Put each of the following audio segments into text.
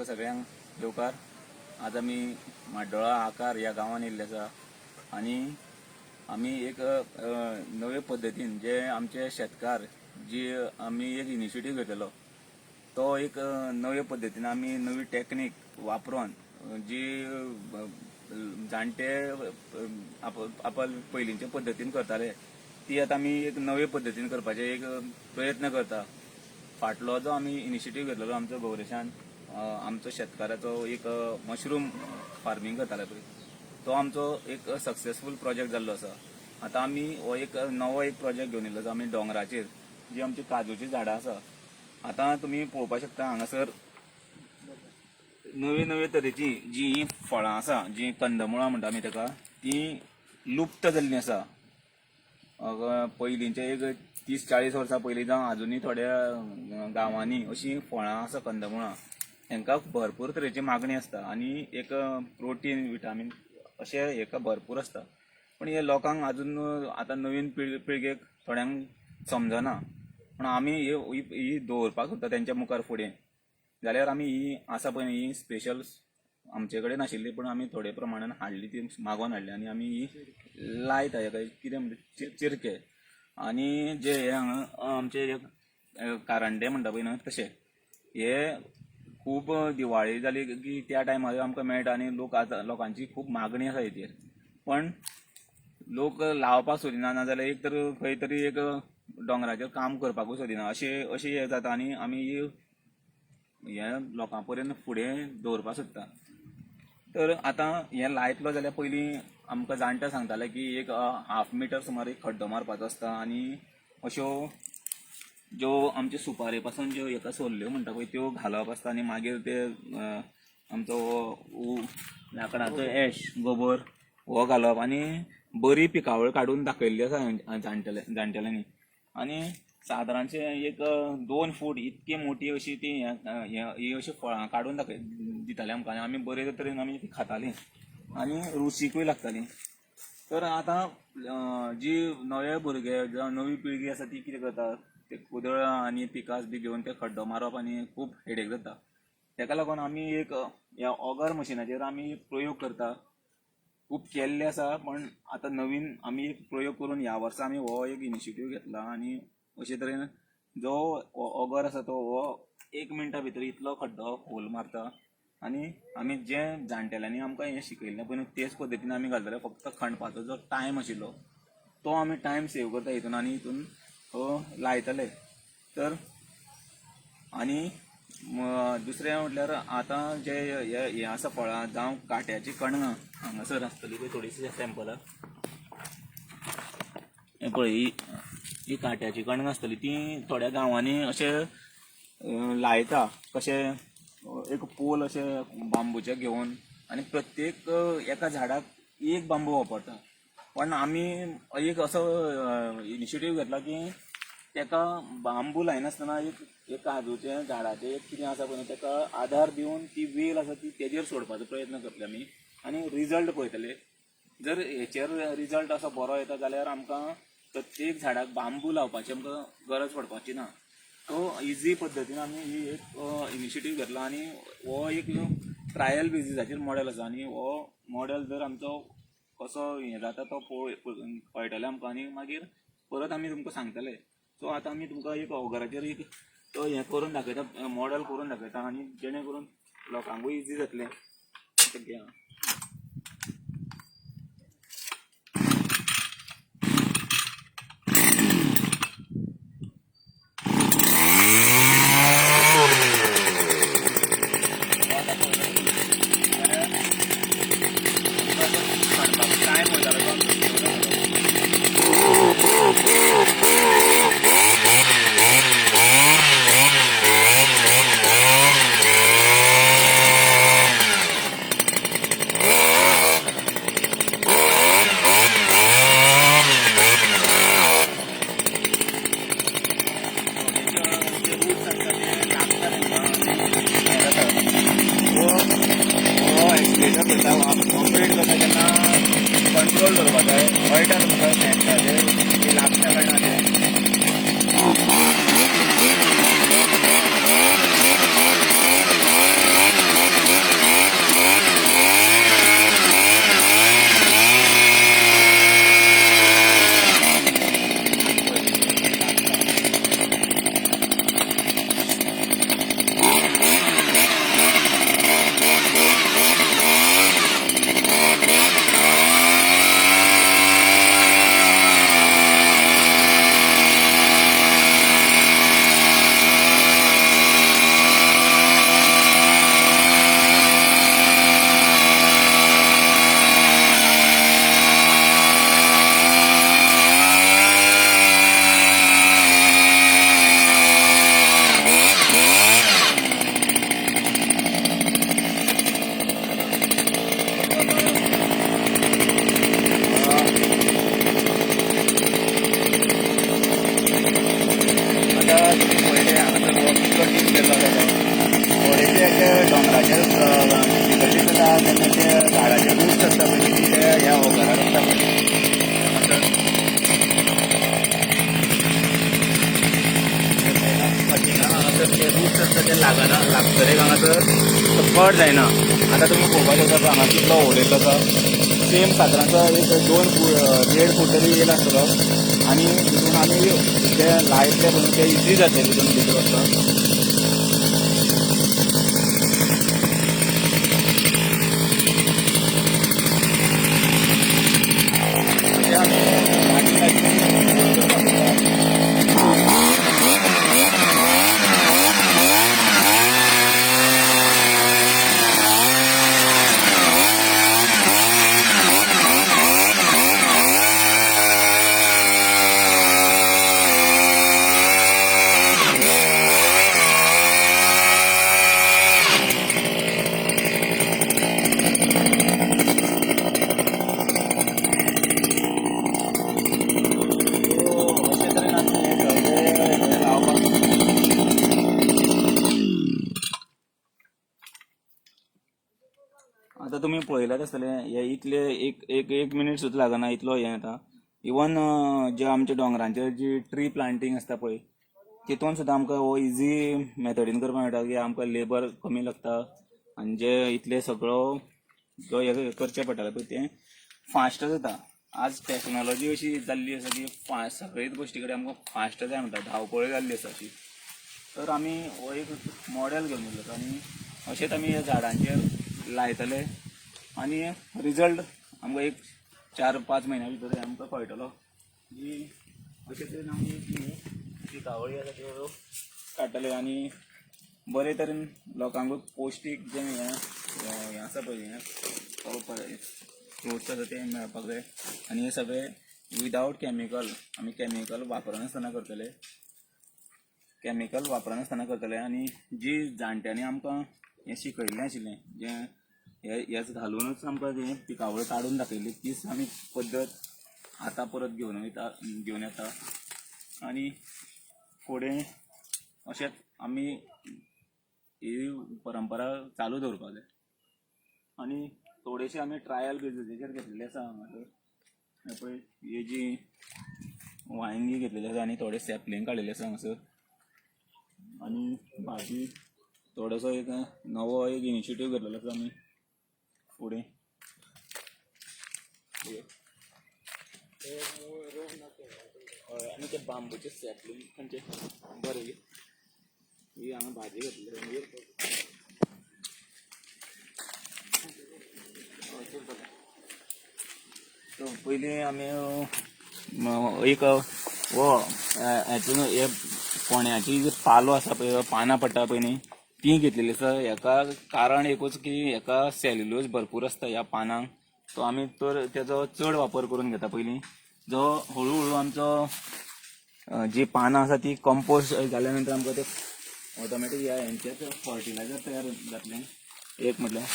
सगळ्यांक येवकार. आज आमी माड्डोळा आकार ह्या गांवांत येयल्ले आसा आनी आमी एक नवे पद्दतीन जे आमचे शेतकार जी आमी एक इनिशिएटीव घेतलो तो एक नवे पद्दतीन आमी नवी टॅक्नीक वापरून जी जाणटे आपण पयलींचे पद्दतीन करताले ती आतां आमी एक नवे पद्दतीन करपाचे एक प्रयत्न करता. फाटलो जो आमी इनिशिएटीव घेतलेलो आमचो गौरेशान आमचो शेतकाराचो एक मशरूम फार्मिंग करताले पळय तो आमचो एक सक्सेसफूल प्रोजेक्ट जाल्लो आसा. आतां आमी हो एक नवो एक प्रोजेक्ट घेवन येयल्लो आसा आमी दोंगराचेर जी आमची काजूची झाडां आसा. आतां तुमी पळोवपाक शकता हांगासर नवे नवे तरेची जी फळां आसा जी कंदमुळां म्हणटा आमी ताका ती लुप्त जाल्लीं आसा. पयलींचे एक 30-40 वर्सां पयलीं जावं अजुनूय थोड्या गांवांनी अशीं फळां आसा कंदमुळां हांकां भरपूर तरेची मागणी आसता आनी एक प्रोटीन विटामीन अशें हेका भरपूर आसता. पण हे लोकांक अजून आतां नवीन पिळगेक थोड्यांक समजना. पण आमी ही दवरपाक सोदता तेंच्या मुखार फुडें जाल्यार आमी ही आसा पळय ही स्पेशल आमचे कडेन नाशिल्ली पण आमी थोडे प्रमाणान हाडली ती मागोवन हाडली आनी आमी ही लायता हेका कितें म्हणजे चिरके आनी जे हे हांगा आमचे कारंडे म्हणटा पळय न्हय तशें हे खूब दिवाळी जाली की त्या टायमार आमकां मेळटा आनी लोकांची खूब मागणी आसा हेचेर. पण लोक लावपाक सोदिना नाजाल्यार एक तर खंय तरी एक दोंगराचेर काम करपाकूच सोदिना अशें हे जाता आनी आमी हे लोकां पर्यंत फुडें दवरपाक सोदता. तर आतां हें लायतलो जाल्यार पयलीं आमकां जाणटे सांगताले की एक 1/2 मिटर सुमार एक खड्डो मारपाचो आसता आनी अश्यो ज्यो आमचे सुपारे पासून ज्यो हेका सोल्ल्यो म्हणटा पळय त्यो घालप आसता आनी मागीर ते आमचो लांकडाचो एश गोबर हो घालप आनी बरी पिकावळ काडून दाखयल्ली आसा जाणटेल्यांनी. आनी सादारणशे एक 2 फूट इतकी मोठी अशी ती ही अशी फळां काडून दिताली आमकां आनी आमी बरे तरेन आमी ती खातालीं आनी रुचीकूय लागताली. तर आतां जी नवे भुरगे जावं नवी पिळगी आसा ती कितें करता ते कुदळ आनी पिकास बी घेवन ते खड्डो मारप आनी खूब हेडेक जाता. ताका लागून आमी एक ह्या ऑगर मशिनाचेर आमी प्रयोग करता. खूब केल्ले आसा पण आतां नवीन आमी एक प्रयोग करून ह्या वर्सा आमी हो एक इनिशिएटीव घेतला आनी अशे तरेन जो ऑगर आसा तो हो 1 मिनटा भितर इतलो खड्डो खोल मारता आनी आमी जे जाणटेल्यांनी आमकां हें शिकयल्लें पळय तेच पद्दतीन आमी घालतले. फक्त खणपाचो जो टायम आशिल्लो तो आमी टायम सेव करता हितून आनी हितून लायतले. तर आनी दुसरें म्हटल्यार आतां जे हे आसा फळां जावं काट्याची कणगां हांगासर आसतली पळय थोडीशी सॅम्पलां हें पळय ही काट्याची कणगां आसतली ती थोड्या गांवांनी अशें लायता कशें एक पोल अशें बांबूचे घेवन आनी प्रत्येक एका झाडाक एक बांबू वापरता. पण आमी एक असो इनिशिएटीव घेतला की तेका बांबू लायनासतना एक काजूचे झाडाचे एक कितें आसा पळय तेका आधार दिवन ती वेल आसा ती तेजेर सोडपाचो प्रयत्न करतले आमी आनी रिजल्ट पळयतले. जर हेचेर रिजल्ट असो बरो येता जाल्यार आमकां प्रत्येक झाडाक बांबू लावपाची आमकां गरज पडपाची ना. तो इजी पद्दतीन आमी ही एक इनिशिएटीव घेतला आनी हो एक ट्रायल बेजिसाचेर मॉडेल आसा आनी हो मॉडेल जर आमचो कसो हें जाता तो कळटलें आमकां आनी मागीर परत आमी तुमकां सांगतले. सो आतां आमी तुमकां एक ऑगराचेर एक तो हें करून दाखयता मॉडेल करून दाखयता आनी जेणे करून लोकांकूय इजी जातलें. तुम्ही पहिले हांगासर हो कितलो दीस गेलो जालो थोडेशे अशे डोंगराचेर डिफिकल्टीज जाता तेन्ना ते झाडाचे रूट्स आसता पळय ते ह्या घरार आसता पळय कटिंगाक हांगासर ते रूट्स आसता ते लागतरे हांगासर कट जायना. आतां तुमी पळोवपाक शकता हांगा कितलो व्हड येयल्लो आसा. सेम सादारणता एक 1.5 फूट तरी येयलो आसतलो आनी तितून आमी ते लायतले म्हणून ते इजी जातले तितून भितर वचपाक. आतां तुमी पळयल्यात आसतलें हे इतले एक मिनीट सुद्दां लागना इतलो हें येता. इवन जे आमच्या डोंगरांचेर जी ट्री प्लांटींग आसता पळय तितून सुद्दां आमकां हो इजी मेथडीन करपाक मेळटा की आमकां लेबर कमी लागता आनी जे इतले सगळो जो हे करचें पडटालें पळय तें फास्ट जाता. आज टॅक्नोलॉजी अशी जाल्ली आसा की सगळेच गोश्टी कडेन आमकां फास्ट जाय म्हणटा धांवपळ जाल्ली आसा ती. तर आमी हो एक मॉडेल घेवन येयलो आनी अशेंच आमी ह्या झाडांचेर लायतले आनी रिजल्ट आमकां एक 4-5 म्हयन्या भितर आमकां कळटलो की अशे तरेन आमी जी कावळी आसा त्यो काडटले आनी बरे तरेन लोकांक पौश्टीक जे हें आसा पळय हें फ्रुट्स आसा ते मेळपाक जाय आनी हे सगळे विदावट केमिकल. आमी केमिकल वापरनासतना करतले आनी जी जाणट्यांनी आमकां हें शिकयल्लें आशिल्लें जें हेच घालूनच आमकां तें पिकावळ काडून दाखयली तीच आमी पद्दत आतां परत घेवन येता आनी फुडें अशेंच आमी ही परंपरा चालू दवरपाक जाय. आनी थोडेशे आमी ट्रायल बेजिसेर घेतलेले आसा हांगासर पळय ही जी वांयगी घेतलेली आसा आनी थोडे सॅपलींग काडिल्ले आसा हांगासर आनी भाजी थोडोसो एक नवो एक इनिशिएटीव घेतलेलो आसा आमी फुडें आनी ते बांबूचे सॅपलींग खंयचे बरें ही हांगा भाजी घेतली पयलीं आमी एक हातून हे फोण्याची जी पालो आसा पळय पानां पडटा पळय न्ही ती घेतलेली आसा. हेका कारण एकूच की हेका सेल्युलोज भरपूर आसता ह्या पानांक. तो आमी तर तेजो चड वापर करून घेता पयलीं जो हळू हळू आमचो जी पानां आसा ती कंपोस्ट जाल्या नंतर आमकां ते ऑटोमॅटीक ह्या हेंचेच फर्टिलायझर तयार जातलें. एक म्हटल्यार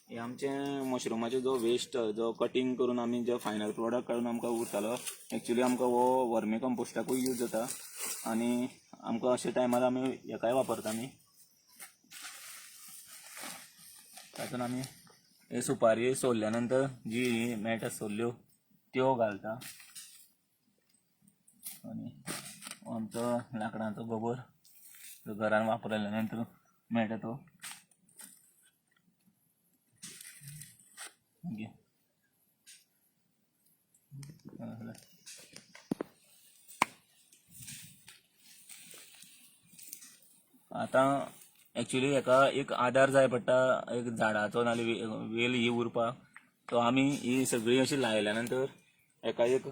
हे आमचे मशरुमाचे जो वेस्ट जो कटिंग करून आमी जो फायनल प्रोडक्ट काडून आमकां उरतालो एक्चुली आमकां हो वर्मी कंपोस्टाकूय यूज जाता आनी आमकां अशे टायमार आमी हेकाय वापरता आमी तातूंत आमी हे सुपारी सोलल्या नंतर जी मेळटा सोल्ल्यो त्यो घालता आनी आमचो लाकडांचो गोबर जो घरान वापरल्या नंतर मेळटा तो आतां एक्चुली हेका एक आदार जाय पडटा एक झाडाचो नाल्यार वेल ही उरपाक. तो आमी ही सगळी अशी लायल्या नंतर हेका एक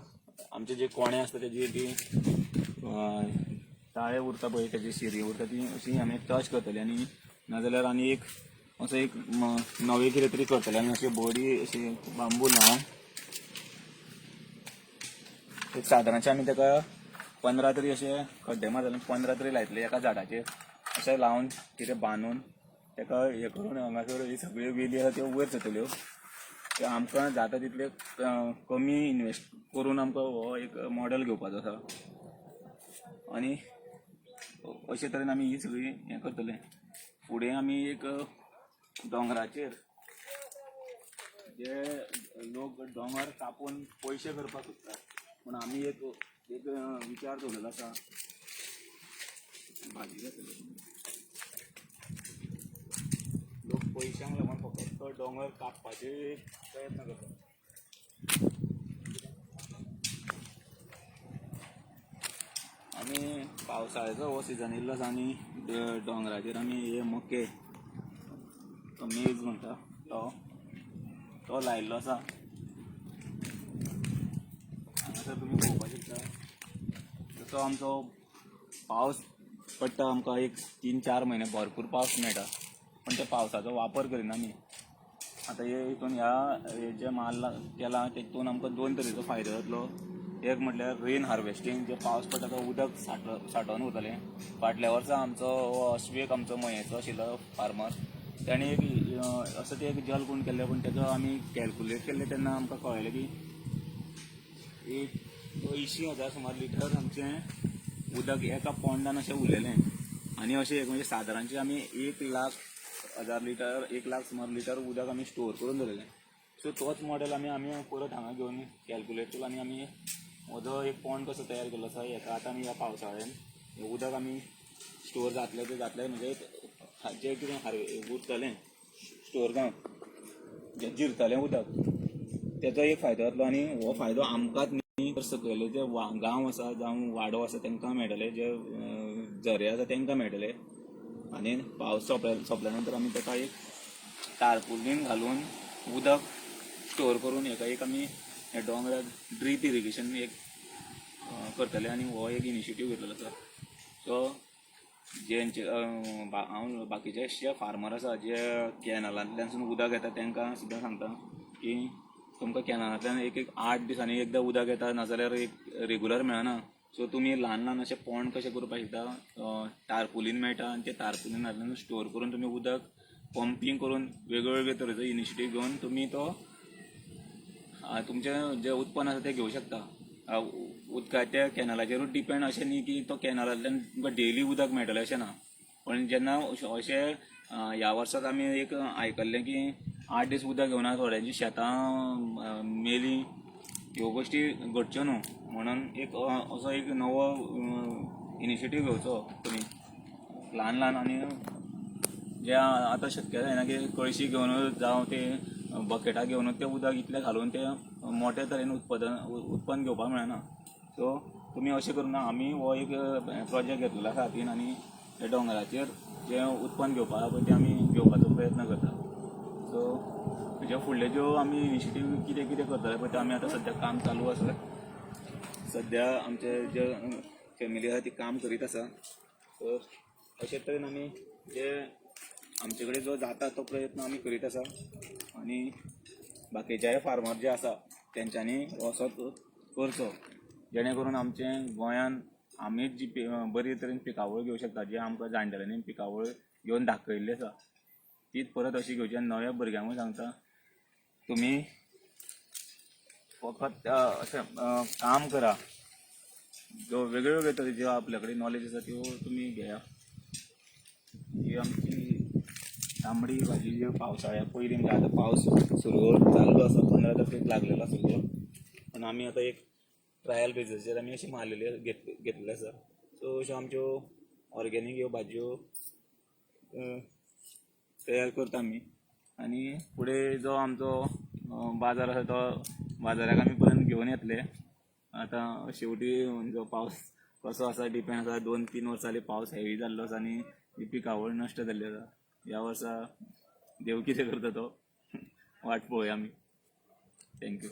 आमचे जे कोणे आसता तेजी ती ताळे उरता पळय तेजी शिरी उरता ती अशी आमी टच करतली आनी नाजाल्यार आनी एक असो एक नवे कितें तरी करतले आनी अशी बॉडी अशी बांबू लावन एक सादारणशे आमी तेका 15 तरी अशे खड्डे मारतले 15 तरी लायतले एका झाडाचेर अशें लावन कितें बांदून ताका हे करून हांगासर ही सगळ्यो वेली आसा त्यो वयर सकल्यो ते आमकां जाता तितले कमी इन्वेस्ट करून आमकां हो एक मॉडेल घेवपाचो आसा आनी अशे तरेन आमी ही सगळी हें करतले. फुडें आमी एक दोंगराचेर जे लोक दोंगर कापून पयशे करपाक सोदतात पूण आमी एक विचार दवरलेलो आसा भाजी जातली लोक पयशांक लागून फकत तो दोंगर कापपाचे प्रयत्न करतात. आमी पावसाळ्याचो हो सिजन येयल्लो आसा आनी दोंगराचेर आमी हे मके मेज म्हणटा तो लायिल्लो आसा. हांगासर तुमी पळोवपाक शकता जसो आमचो पावस पडटा आमकां एक 3-4 म्हयने भरपूर पावस मेळटा पण त्या पावसाचो वापर करिना आमी. आतां हितून ह्या जे माल केला तेतून आमकां 2 तरेचो फायदो जातलो. एक म्हटल्यार रेन हार्वेस्टिंग, जे पावस पडटा तो उदक साठोवन उरतलें. फाटल्या वर्सा आमचो अश्वेक आमचो मयेचो आशिल्लो फार्मर ताणें एक असो ते एक जलकुंड केल्ले पूण तेजो आमी कॅल्कुलेट केल्ले तेन्ना आमकां कळ्ळें की एक 80,000 सुमार लिटर आमचें उदक एका पोंडान अशें उरलेलें आनी अशें एक म्हणजे सादारणशें आमी 1,00,000 लिटर 1,00,000 सुमार लिटर उदक आमी स्टोर करून दवरलेलें. सो तोच मॉडेल आमी परत हांगा घेवन कॅल्कुलेट केलो आनी आमी हो जो एक पोंड कसो तयार केल्लो आसा हेका आतां आमी ह्या पावसाळ्यान हें उदक आमी स्टोर जातलें म्हणजे जें कितें उरतलें स्टोर जावन जें जिरतलें उदक तेजो एक फायदो जातलो आनी हो फायदो आमकांच न्ही तर सकयले जे गांव आसा जावं वाडो आसा तांकां मेळटले, जे झरे आसा तांकां मेळटले. आनी पावस सोंपल्या नंतर आमी ताका एक टार्पुलीन घालून उदक स्टोर करून हेका एक आमी हे दोंगराक ड्रीप इरिगेशन एक करतले आनी हो एक इनिशिएटीव घेतलेलो आसा. सो जेंचे हांव बाकीचे जे फार्मर आसा जे कॅनलांतल्यान उदक येता तांकां सुद्दां सांगता की तुमकां कॅनलांतल्यान एक 8 दिसांनी एकदां उदक येता नाजाल्यार एक रेगुलर मेळना. सो तुमी ल्हान अशे पोंड कशें करपाक शकता, टार्पुलीन मेळटा आनी ते टार्पुलिनांतल्यान स्टोर करून तुमी उदक पंपींग करून वेगवेगळे तरेचो इनिशिएटीव घेवन तुमी तो तुमचें जें उत्पन्न आसा तें घेवं शकता. उदकाच्या कॅनलाचेरूच डिपेंड अशें न्ही की तो कॅनलांतल्यान तुमकां डेली उदक मेळटलें अशें ना. पण जेन्ना अशें ह्या वर्साक आमी एक आयकल्लें की 8 दीस उदक घेवना थोड्यांची शेतां मेलीं, ह्यो गोश्टी घडच्यो न्हू म्हणून एक असो एक नवो इनिशिएटीव घेवचो तुमी ल्हान आनी जे आतां शक्य जायना की कळशी घेवन जावं ते बकेटां घेवनूच तें उदक इतलें घालून तें मोठ्या तरेन उत्पन्न घेवपाक मेळना. सो तुमी अशें करूना. आमी हो एक प्रोजेक्ट घेतलेलो आसा हातीन आनी हे दोंगराचेर जें उत्पन्न घेवपाक पळय तें आमी घेवपाचो प्रयत्न करता. सो हेजे फुडले ज्यो आमी इनिशिएटीव कितें करतले पळय तें आमी आतां सद्या काम चालू आसा. सद्या आमचे जे फॅमिली आसा ती काम करीत आसा. सो अशे तरेन आमी जे आमचे कडेन जो जाता तो प्रयत्न आमी करीत आसा आनी बाकीचे फार्मर जे आसा तेंच्यांनी असोच करचो जेणे करून आमचें गोंयान आमीच जी बरे तरेन पिकावळ घेवंक शकता, जे आमकां जाणटेल्यांनी पिकावळ घेवन दाखयल्ली आसा तीच परत अशी घेवची. आनी नव्या भुरग्यांकूय सांगता तुमी फकत अशें काम करा, ज्यो वेगळ्यो तरेच्यो ज्यो आपल्या कडेन नॉलेज आसा त्यो तुमी घेया. ही आमची तांबडी भाजी ज्यो पावसाळ्या पयलीं म्हणजे आतां पावस सुरू चालू आसा 15 तारखेक लागलेलो आसा पण आमी आतां एक ट्रायल बेजीसाचेर आमी अशी मारलेली घेतलेली आसा. सो अश्यो आमच्यो ऑर्गेनीक ह्यो भाजयो तयार करता आमी आनी फुडें जो आमचो बाजार आसा तो बाजाराक आमी पर्यंत घेवन येतले. आतां शेवटी जो पावस कसो आसा डिपेंड आसा. 2-3 वर्सां जालीं पावस हेवी जाल्लो आसा आनी ही पिकावळ नश्ट जाल्ली आसा. ह्या वर्सा देव कितें करता तो वाट पळोवया आमी. थँक्यू.